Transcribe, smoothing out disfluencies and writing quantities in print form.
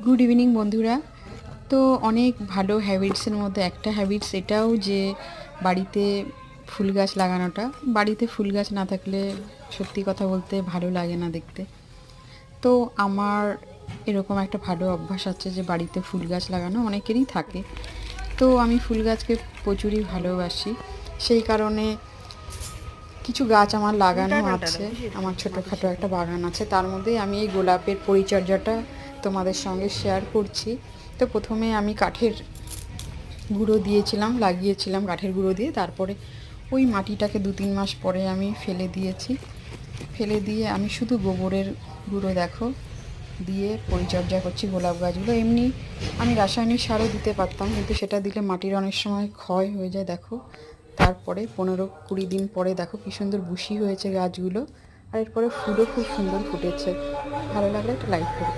Good evening বন্ধুরা। তো অনেক ভালো হ্যাবিটসের মধ্যে একটা হ্যাবিটস এটাও যে বাড়িতে ফুল গাছ লাগানোটা। বাড়িতে ফুল গাছ না থাকলে সত্যি কথা বলতে ভালো লাগে না দেখতে। তো আমার এরকম একটা ভালো অভ্যাস আছে যে বাড়িতে ফুল গাছ লাগানো, অনেকেরই থাকে। তো আমি ফুল গাছকে প্রচুরই ভালোবাসি, সেই কারণে কিছু গাছ আমার লাগানো আছে। আমার ছোটোখাটো একটা বাগান আছে, তার মধ্যে আমি এই গোলাপের পরিচর্যাটা তোমাদের সঙ্গে শেয়ার করছি। তো প্রথমে আমি কাঠের গুঁড়ো দিয়েছিলাম, লাগিয়েছিলাম কাঠের গুঁড়ো দিয়ে, তারপরে ওই মাটিটাকে 2-3 মাস পরে আমি ফেলে দিয়েছি। ফেলে দিয়ে আমি শুধু গোবরের গুঁড়ো দেখো দিয়ে পরিচর্যা করছি গোলাপ গাছগুলো। এমনি আমি রাসায়নিক সারও দিতে পারতাম, কিন্তু সেটা দিলে মাটির অনেক সময় ক্ষয় হয়ে যায়। দেখো তারপরে 15-20 দিন পরে দেখো কী সুন্দর বুশি হয়েছে গাছগুলো, আর এরপরে ফুলও খুব সুন্দর ফুটেছে। ভালো লাগলে একটা লাইক করো।